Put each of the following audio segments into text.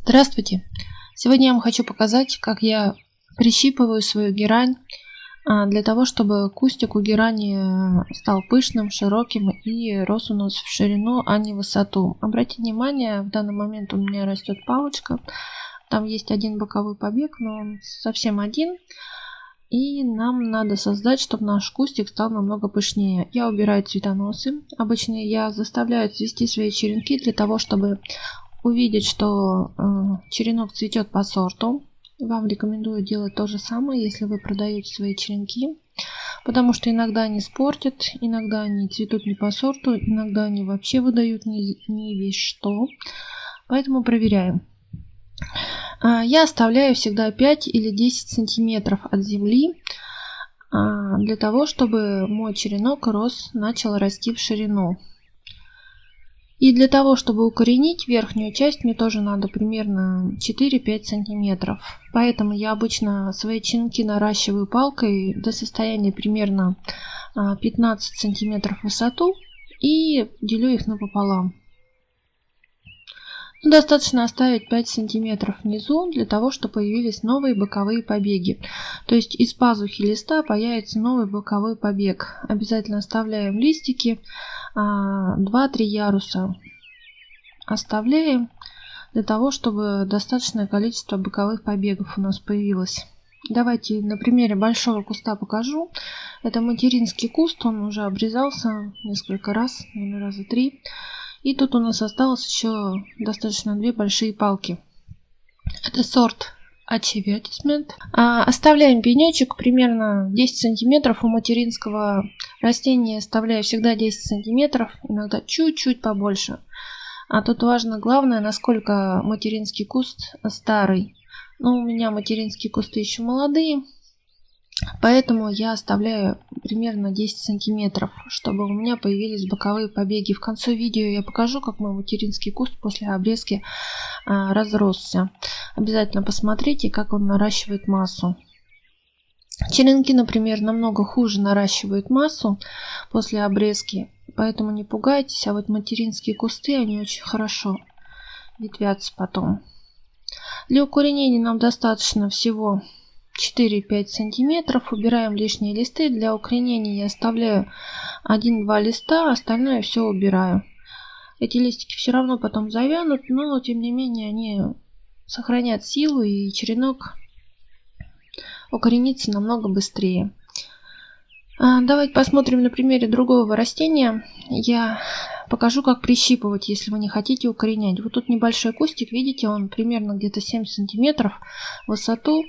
Здравствуйте! Сегодня я вам хочу показать, как я прищипываю свою герань для того, чтобы кустик у герани стал пышным, широким и рос у нас в ширину, а не в высоту. Обратите внимание, в данный момент у меня растет палочка. Там есть один боковой побег, но он совсем один. И нам надо создать, чтобы наш кустик стал намного пышнее. Я убираю цветоносы. Обычно я заставляю цвести свои черенки для того, чтобы увидеть, что черенок цветет по сорту. Вам рекомендую делать то же самое, если вы продаете свои черенки, потому что иногда они спортят, иногда они цветут не по сорту, иногда они вообще выдают не весь что. Поэтому проверяем. Я оставляю всегда 5 или 10 сантиметров от земли, для того, чтобы мой черенок начал расти в ширину. И для того, чтобы укоренить верхнюю часть, мне тоже надо примерно 4-5 сантиметров. Поэтому я обычно свои черенки наращиваю палкой до состояния примерно 15 сантиметров в высоту и делю их напополам. Достаточно оставить 5 сантиметров внизу, для того, чтобы появились новые боковые побеги. То есть из пазухи листа появится новый боковой побег. Обязательно оставляем листики, 2-3 яруса оставляем, для того, чтобы достаточное количество боковых побегов у нас появилось. Давайте на примере большого куста покажу. Это материнский куст, он уже обрезался несколько раз, наверное, раза 3. И тут у нас осталось еще достаточно 2 большие палки. Это сорт Achievement. Оставляем пенечек примерно 10 сантиметров. У материнского растения оставляю всегда 10 сантиметров, иногда чуть-чуть побольше. А тут важно главное, насколько материнский куст старый. Но у меня материнские кусты еще молодые. Поэтому я оставляю примерно 10 сантиметров, чтобы у меня появились боковые побеги. В конце видео я покажу, как мой материнский куст после обрезки разросся. Обязательно посмотрите, как он наращивает массу. Черенки, например, намного хуже наращивают массу после обрезки, поэтому не пугайтесь. А вот материнские кусты, они очень хорошо ветвятся потом. Для укоренения нам достаточно всего 4-5 сантиметров. Убираем лишние листы. Для укоренения я оставляю 1-2 листа, остальное все убираю. Эти листики все равно потом завянут, но тем не менее они сохранят силу, и черенок укоренится намного быстрее. Давайте посмотрим на примере другого растения. Я покажу, как прищипывать, если вы не хотите укоренять. Вот тут небольшой кустик, видите, он примерно где-то 7 сантиметров в высоту.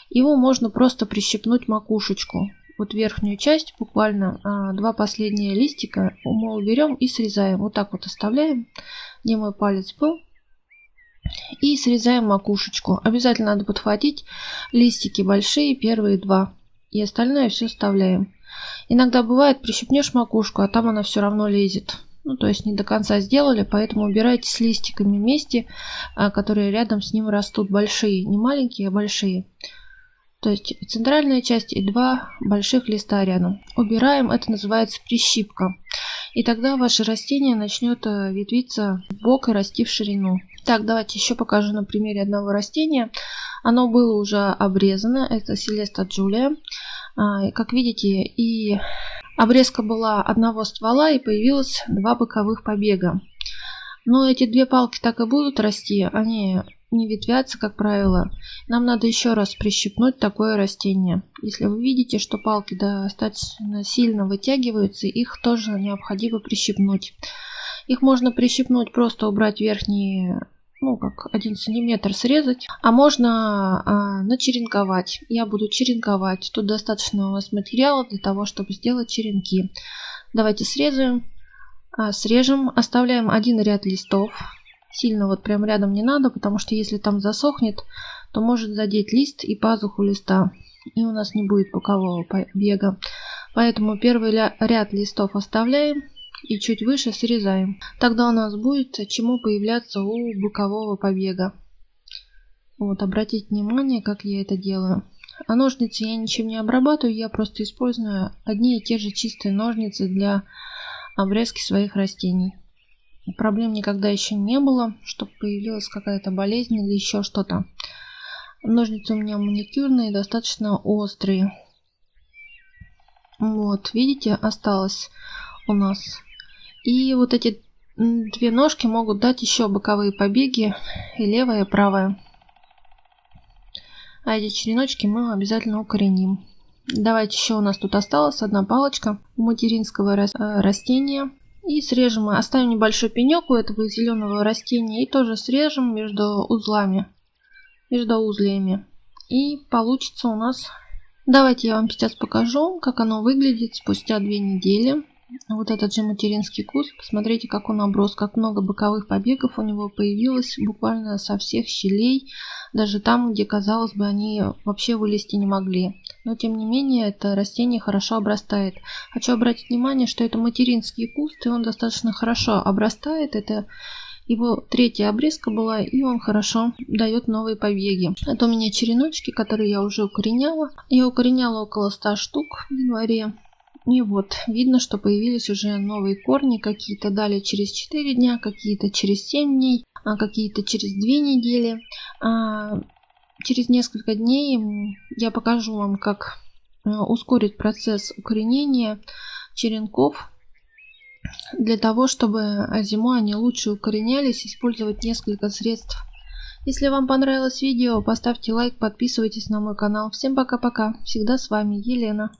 Его можно просто прищипнуть макушечку. Вот верхнюю часть, буквально 2 последние листика мы уберем и срезаем. Вот так вот оставляем, где мой палец был. И срезаем макушечку. Обязательно надо подхватить листики большие, первые 2. И остальное все оставляем. Иногда бывает, прищипнешь макушку, а там она все равно лезет. Ну, то есть не до конца сделали, поэтому убирайте с листиками вместе, которые рядом с ним растут, большие. Не маленькие, а большие. То есть центральная часть и 2 больших листа рядом. Убираем, это называется прищипка. И тогда ваше растение начнет ветвиться в бок и расти в ширину. Так, давайте еще покажу на примере одного растения. Оно было уже обрезано. Это Celesta Julia. Как видите, и обрезка была одного ствола, и появилось 2 боковых побега. Но эти 2 палки так и будут расти. Они не ветвятся, как правило. Нам надо еще раз прищипнуть такое растение. Если вы видите, что палки достаточно сильно вытягиваются, их тоже необходимо прищипнуть. Их можно прищипнуть, просто убрать верхние, как 1 сантиметр срезать. А можно начеренковать. Я буду черенковать. Тут достаточно у нас материала для того, чтобы сделать черенки. Давайте срезаем. Срежем. Оставляем 1 ряд листов. Сильно вот прям рядом не надо, потому что если там засохнет, то может задеть лист и пазуху листа. И у нас не будет бокового побега. Поэтому первый ряд листов оставляем и чуть выше срезаем. Тогда у нас будет чему появляться у бокового побега. Вот, обратите внимание, как я это делаю. А ножницы я ничем не обрабатываю, я просто использую одни и те же чистые ножницы для обрезки своих растений. проблем никогда еще не было, чтобы появилась какая-то болезнь или еще что-то. Ножницы у меня маникюрные, достаточно острые. Вот, видите, осталось у нас. И вот эти две ножки могут дать еще боковые побеги, и левая, и правая. А эти череночки мы обязательно укореним. Давайте еще у нас тут осталась одна палочка у материнского растения. И срежем, оставим небольшой пенек у этого зеленого растения и тоже срежем между узлами, между узлиями. И получится у нас... Давайте я вам сейчас покажу, как оно выглядит спустя 2 недели. Вот этот же материнский куст. Посмотрите, как он оброс, как много боковых побегов у него появилось буквально со всех щелей. Даже там, где, казалось бы, они вообще вылезти не могли. Но, тем не менее, это растение хорошо обрастает. Хочу обратить внимание, что это материнский куст, и он достаточно хорошо обрастает. Это его 3-я обрезка была, и он хорошо дает новые побеги. Это у меня череночки, которые я уже укореняла. Я укореняла около 100 штук в январе. И вот, видно, что появились уже новые корни. Какие-то дали через 4 дня, какие-то через 7 дней, а какие-то через 2 недели. Через несколько дней я покажу вам, как ускорить процесс укоренения черенков, для того, чтобы зимой они лучше укоренялись, использовать несколько средств. Если вам понравилось видео, поставьте лайк, подписывайтесь на мой канал. Всем пока-пока. Всегда с вами Елена.